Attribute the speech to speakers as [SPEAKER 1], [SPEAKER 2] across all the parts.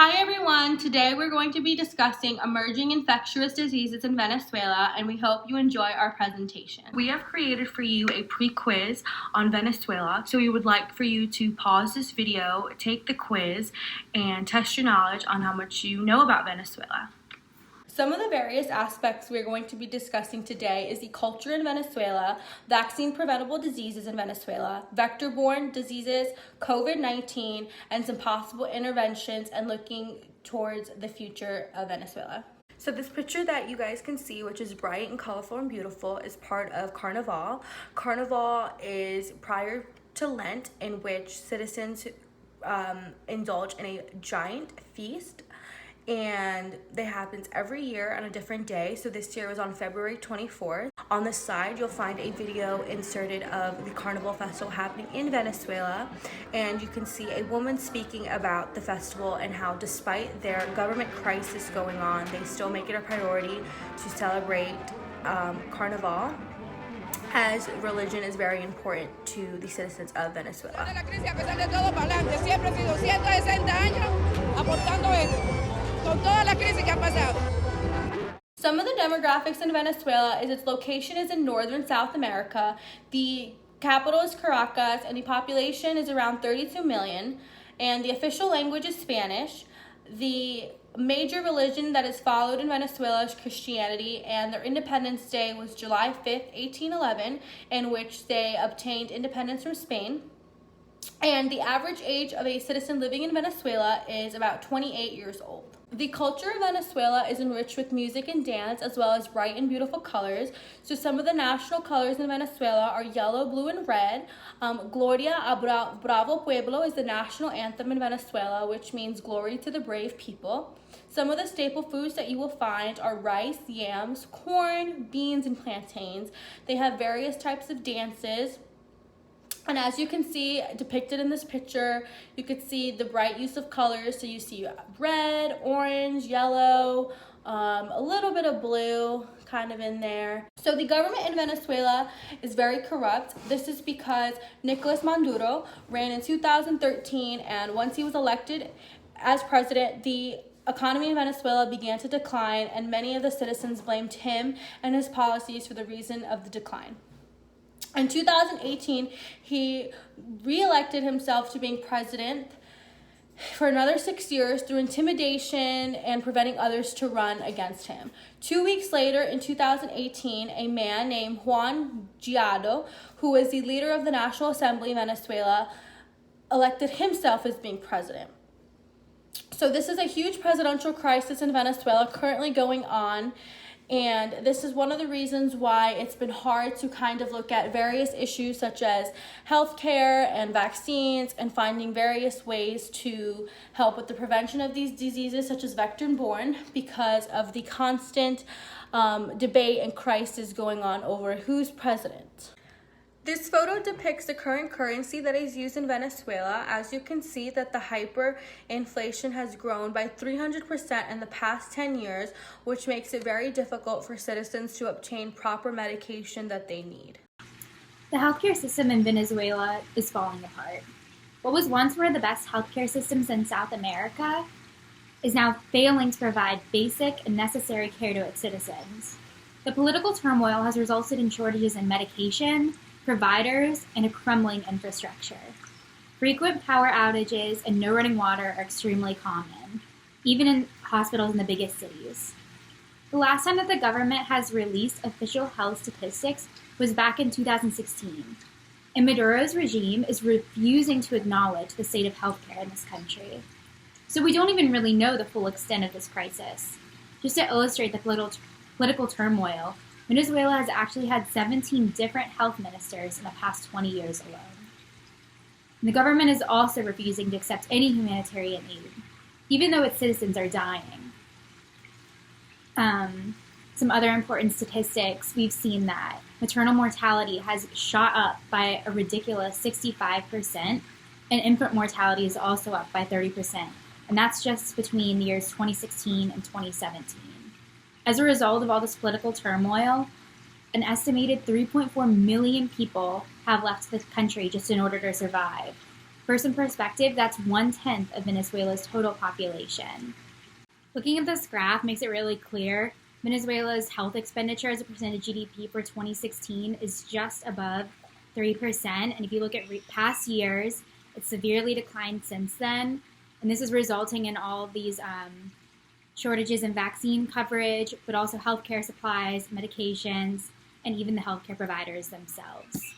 [SPEAKER 1] Hi everyone, today we're going to be discussing emerging infectious diseases in Venezuela, and we hope you enjoy our presentation. We have created for you a pre-quiz on Venezuela, so we would like for you to pause this video, take the quiz, and test your knowledge on how much you know about Venezuela. Some of the various aspects we're going to be discussing today is the culture in Venezuela, vaccine-preventable diseases in Venezuela, vector-borne diseases, COVID-19, and some possible interventions and looking towards the future of Venezuela. So this picture that you guys can see, which is bright and colorful and beautiful, is part of Carnival. Carnival is prior to Lent, in which citizens indulge in a giant feast, and it happens every year on a different day. So this year was on February 24th. On the side, you'll find a video inserted of the Carnival Festival happening in Venezuela, and you can see a woman speaking about the festival and how, despite their government crisis going on, they still make it a priority to celebrate Carnival, as religion is very important to the citizens of Venezuela. Some of the demographics in Venezuela is its location is in northern South America. The capital is Caracas, and the population is around 32 million, and the official language is Spanish. The major religion that is followed in Venezuela is Christianity, and their Independence Day was July 5th, 1811, in which they obtained independence from Spain. And the average age of a citizen living in Venezuela is about 28 years old. The culture of Venezuela is enriched with music and dance, as well as bright and beautiful colors. So some of the national colors in Venezuela are yellow, blue, and red. Gloria a Bravo Pueblo is the national anthem in Venezuela, which means glory to the brave people. Some of the staple foods that you will find are rice, yams, corn, beans, and plantains. They have various types of dances. And as you can see depicted in this picture, you could see the bright use of colors. So you see red, orange, yellow, a little bit of blue kind of in there. So the government in Venezuela is very corrupt. This is because Nicolas Maduro ran in 2013, and once he was elected as president, the economy in Venezuela began to decline, and many of the citizens blamed him and his policies for the reason of the decline. In 2018, he re-elected himself to being president for another 6 years through intimidation and preventing others to run against him. 2 weeks later, in 2018, a man named Juan Guaido, who was the leader of the National Assembly in Venezuela, elected himself as being president. So this is a huge presidential crisis in Venezuela currently going on. And this is one of the reasons why it's been hard to kind of look at various issues such as healthcare and vaccines, and finding various ways to help with the prevention of these diseases such as vector-borne, because of the constant debate and crisis going on over who's president. This photo depicts the current currency that is used in Venezuela. As you can see that the hyperinflation has grown by 300% in the past 10 years, which makes it very difficult for citizens to obtain proper medication that they need.
[SPEAKER 2] The healthcare system in Venezuela is falling apart. What was once one of the best healthcare systems in South America is now failing to provide basic and necessary care to its citizens. The political turmoil has resulted in shortages in medication, providers, and a crumbling infrastructure. Frequent power outages and no running water are extremely common, even in hospitals in the biggest cities. The last time that the government has released official health statistics was back in 2016, and Maduro's regime is refusing to acknowledge the state of healthcare in this country. So we don't even really know the full extent of this crisis. Just to illustrate the political turmoil, Venezuela has actually had 17 different health ministers in the past 20 years alone. And the government is also refusing to accept any humanitarian aid, even though its citizens are dying. Some other important statistics, we've seen that maternal mortality has shot up by a ridiculous 65%, and infant mortality is also up by 30%, and that's just between the years 2016 and 2017. As a result of all this political turmoil, an estimated 3.4 million people have left the country just in order to survive. For some perspective, that's 1/10 of Venezuela's total population. Looking at this graph makes it really clear Venezuela's health expenditure as a percent of GDP for 2016 is just above 3%. And if you look at past years, it's severely declined since then. And this is resulting in all of these shortages in vaccine coverage, but also healthcare supplies, medications, and even the healthcare providers themselves.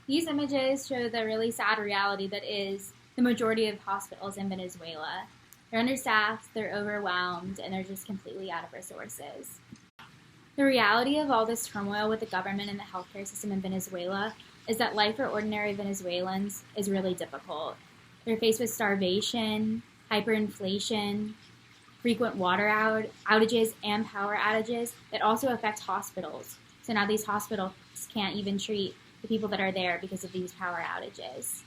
[SPEAKER 2] These images show the really sad reality that is the majority of hospitals in Venezuela. They're understaffed, they're overwhelmed, and they're just completely out of resources. The reality of all this turmoil with the government and the healthcare system in Venezuela is that life for ordinary Venezuelans is really difficult. They're faced with starvation, hyperinflation, frequent water outages, and power outages that also affect hospitals. So now these hospitals can't even treat the people that are there because of these power outages.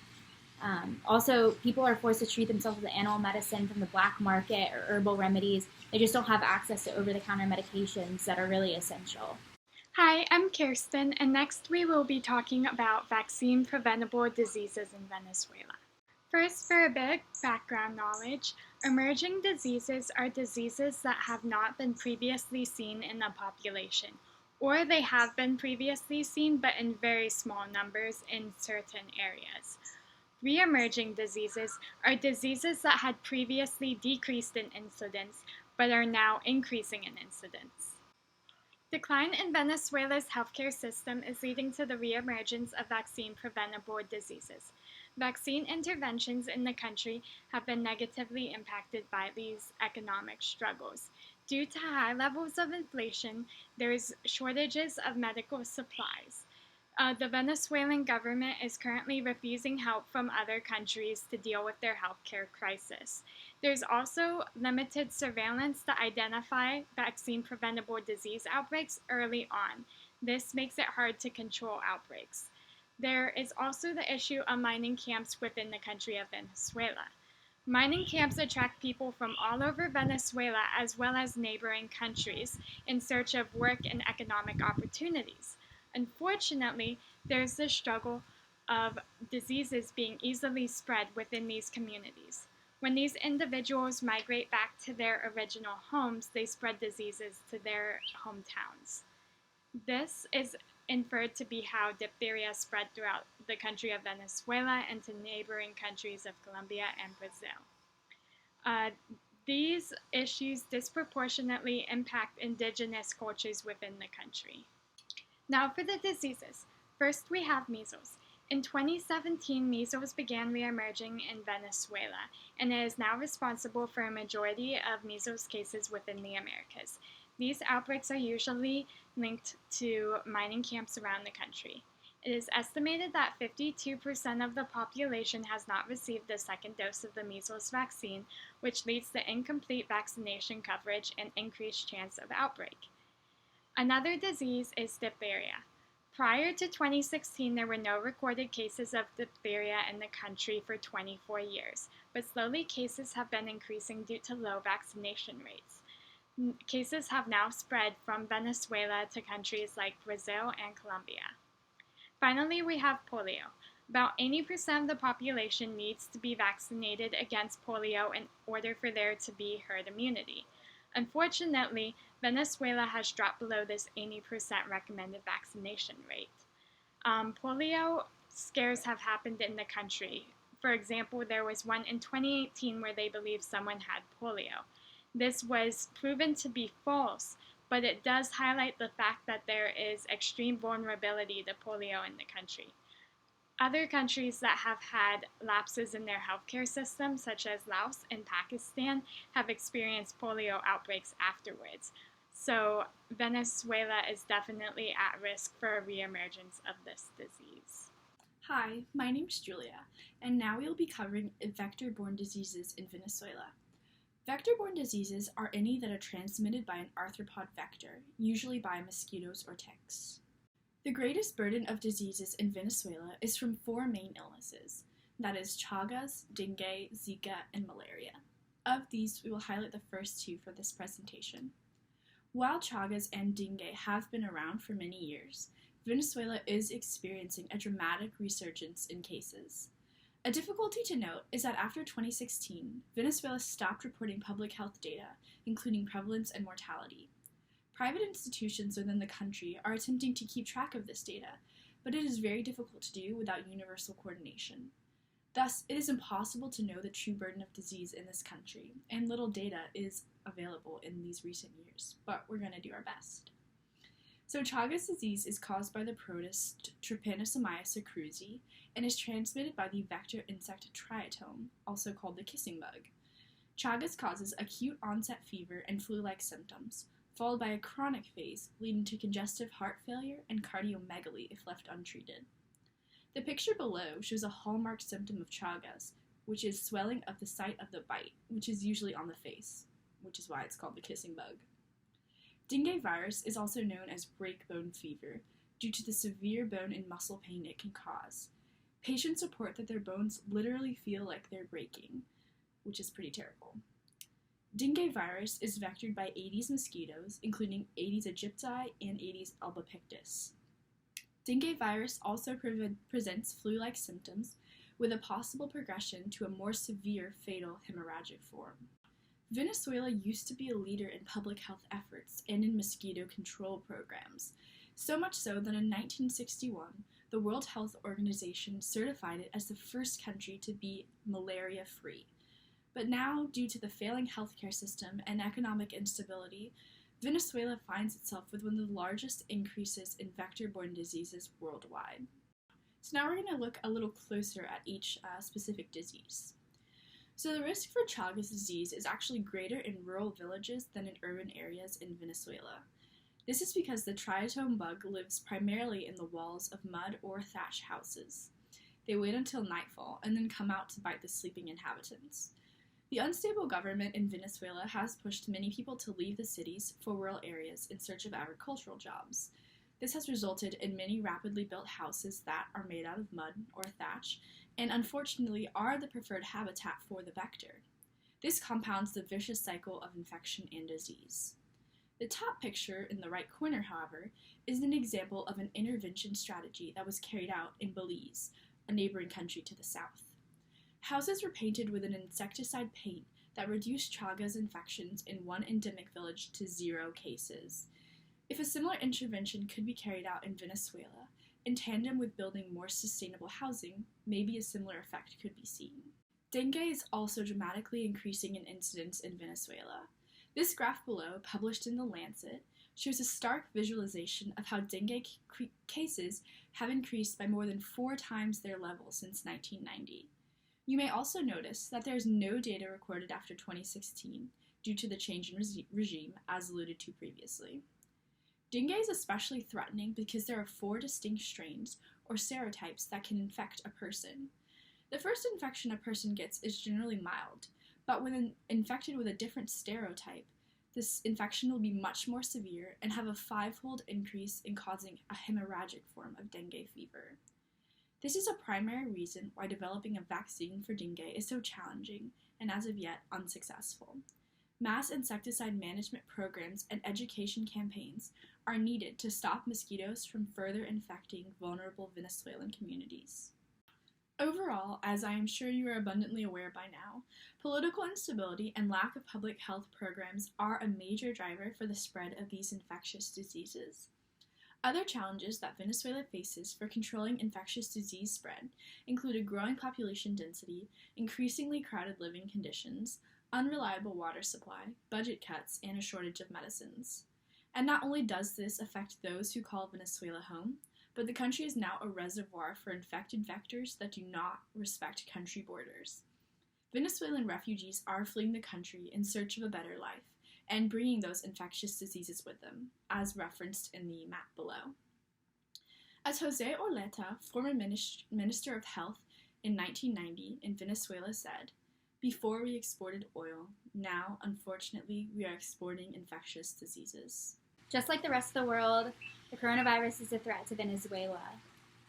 [SPEAKER 2] Also, people are forced to treat themselves with animal medicine from the black market or herbal remedies. They just don't have access to over-the-counter medications that are really essential.
[SPEAKER 3] Hi, I'm Kirsten, and next we will be talking about vaccine-preventable diseases in Venezuela. First, for a bit of background knowledge, emerging diseases are diseases that have not been previously seen in a population, or they have been previously seen but in very small numbers in certain areas. Re-emerging diseases are diseases that had previously decreased in incidence but are now increasing in incidence. Decline in Venezuela's healthcare system is leading to the re-emergence of vaccine-preventable diseases. Vaccine interventions in the country have been negatively impacted by these economic struggles. Due to high levels of inflation, there is shortages of medical supplies. The Venezuelan government is currently refusing help from other countries to deal with their healthcare crisis. There's also limited surveillance to identify vaccine-preventable disease outbreaks early on. This makes it hard to control outbreaks. There is also the issue of mining camps within the country of Venezuela. Mining camps attract people from all over Venezuela as well as neighboring countries in search of work and economic opportunities. Unfortunately, there's the struggle of diseases being easily spread within these communities. When these individuals migrate back to their original homes, they spread diseases to their hometowns. This is inferred to be how diphtheria spread throughout the country of Venezuela and to neighboring countries of Colombia and Brazil. These issues disproportionately impact indigenous cultures within the country. Now for the diseases. First, we have measles. In 2017, measles began re-emerging in Venezuela, and it is now responsible for a majority of measles cases within the Americas. These outbreaks are usually linked to mining camps around the country. It is estimated that 52% of the population has not received the second dose of the measles vaccine, which leads to incomplete vaccination coverage and increased chance of outbreak. Another disease is diphtheria. Prior to 2016, there were no recorded cases of diphtheria in the country for 24 years, but slowly cases have been increasing due to low vaccination rates. Cases have now spread from Venezuela to countries like Brazil and Colombia. Finally, we have polio. About 80% of the population needs to be vaccinated against polio in order for there to be herd immunity. Unfortunately, Venezuela has dropped below this 80% recommended vaccination rate. Polio scares have happened in the country. For example, there was one in 2018 where they believed someone had polio. This was proven to be false, but it does highlight the fact that there is extreme vulnerability to polio in the country. Other countries that have had lapses in their healthcare system, such as Laos and Pakistan, have experienced polio outbreaks afterwards. So Venezuela is definitely at risk for a reemergence of this disease.
[SPEAKER 4] Hi, my name's Julia, and now we'll be covering vector-borne diseases in Venezuela. Vector-borne diseases are any that are transmitted by an arthropod vector, usually by mosquitoes or ticks. The greatest burden of diseases in Venezuela is from four main illnesses, that is Chagas, dengue, Zika, and malaria. Of these, we will highlight the first two for this presentation. While Chagas and dengue have been around for many years, Venezuela is experiencing a dramatic resurgence in cases. A difficulty to note is that after 2016, Venezuela stopped reporting public health data, including prevalence and mortality. Private institutions within the country are attempting to keep track of this data, but it is very difficult to do without universal coordination. Thus, it is impossible to know the true burden of disease in this country, and little data is available in these recent years, but we're going to do our best. So Chagas disease is caused by the protist Trypanosomia cruzi and is transmitted by the vector insect triatome, also called the kissing bug. Chagas causes acute onset fever and flu-like symptoms, followed by a chronic phase leading to congestive heart failure and cardiomegaly if left untreated. The picture below shows a hallmark symptom of Chagas, which is swelling of the site of the bite, which is usually on the face, which is why it's called the kissing bug. Dengue virus is also known as break-bone fever due to the severe bone and muscle pain it can cause. Patients report that their bones literally feel like they're breaking, which is pretty terrible. Dengue virus is vectored by Aedes mosquitoes, including Aedes aegypti and Aedes albopictus. Dengue virus also presents flu-like symptoms with a possible progression to a more severe fatal hemorrhagic form. Venezuela used to be a leader in public health efforts and in mosquito control programs, so much so that in 1961, the World Health Organization certified it as the first country to be malaria-free. But now, due to the failing healthcare system and economic instability, Venezuela finds itself with one of the largest increases in vector-borne diseases worldwide. So now we're going to look a little closer at each specific disease. So the risk for Chagas disease is actually greater in rural villages than in urban areas in Venezuela. This is because the triatome bug lives primarily in the walls of mud or thatch houses. They wait until nightfall and then come out to bite the sleeping inhabitants. The unstable government in Venezuela has pushed many people to leave the cities for rural areas in search of agricultural jobs. This has resulted in many rapidly built houses that are made out of mud or thatch, and unfortunately are the preferred habitat for the vector. This compounds the vicious cycle of infection and disease. The top picture in the right corner, however, is an example of an intervention strategy that was carried out in Belize, a neighboring country to the south. Houses were painted with an insecticide paint that reduced Chagas infections in one endemic village to 0 cases. If a similar intervention could be carried out in Venezuela, in tandem with building more sustainable housing, maybe a similar effect could be seen. Dengue is also dramatically increasing in incidence in Venezuela. This graph below, published in The Lancet, shows a stark visualization of how dengue cases have increased by more than 4 times their level since 1990. You may also notice that there is no data recorded after 2016 due to the change in regime, as alluded to previously. Dengue is especially threatening because there are 4 distinct strains, or serotypes, that can infect a person. The first infection a person gets is generally mild, but when infected with a different serotype, this infection will be much more severe and have a 5-fold increase in causing a hemorrhagic form of dengue fever. This is a primary reason why developing a vaccine for dengue is so challenging and, as of yet, unsuccessful. Mass insecticide management programs and education campaigns are needed to stop mosquitoes from further infecting vulnerable Venezuelan communities. Overall, as I am sure you are abundantly aware by now, political instability and lack of public health programs are a major driver for the spread of these infectious diseases. Other challenges that Venezuela faces for controlling infectious disease spread include a growing population density, increasingly crowded living conditions, unreliable water supply, budget cuts, and a shortage of medicines. And not only does this affect those who call Venezuela home, but the country is now a reservoir for infected vectors that do not respect country borders. Venezuelan refugees are fleeing the country in search of a better life and bringing those infectious diseases with them, as referenced in the map below. As Jose Orleta, former Minister of Health in 1990 in Venezuela said, "Before we exported oil, now, unfortunately, we are exporting infectious diseases."
[SPEAKER 2] Just like the rest of the world, the coronavirus is a threat to Venezuela.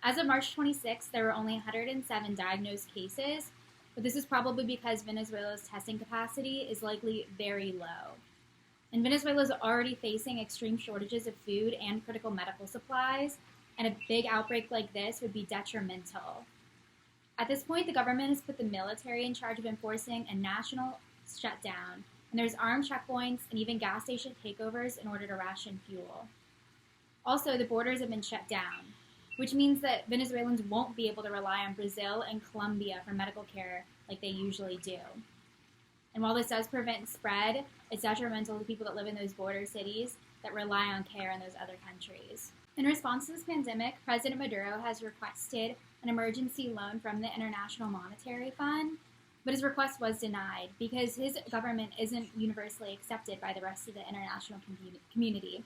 [SPEAKER 2] As of March 26, there were only 107 diagnosed cases, but this is probably because Venezuela's testing capacity is likely very low. And Venezuela is already facing extreme shortages of food and critical medical supplies, and a big outbreak like this would be detrimental. At this point, the government has put the military in charge of enforcing a national shutdown, and there's armed checkpoints and even gas station takeovers in order to ration fuel. Also, the borders have been shut down, which means that Venezuelans won't be able to rely on Brazil and Colombia for medical care like they usually do. And while this does prevent spread, it's detrimental to people that live in those border cities that rely on care in those other countries. In response to this pandemic, President Maduro has requested an emergency loan from the International Monetary Fund, but his request was denied because his government isn't universally accepted by the rest of the international community.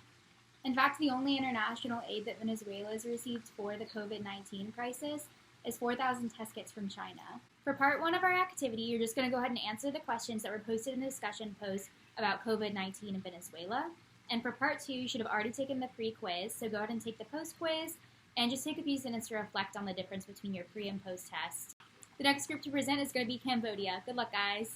[SPEAKER 2] In fact, the only international aid that Venezuela has received for the COVID-19 crisis is 4,000 test kits from China. For part one of our activity, you're just going to go ahead and answer the questions that were posted in the discussion post about COVID-19 in Venezuela. And for part two, you should have already taken the pre-quiz, so go ahead and take the post-quiz and just take a few minutes to reflect on the difference between your pre and post test. The next group to present is going to be Cambodia. Good luck, guys.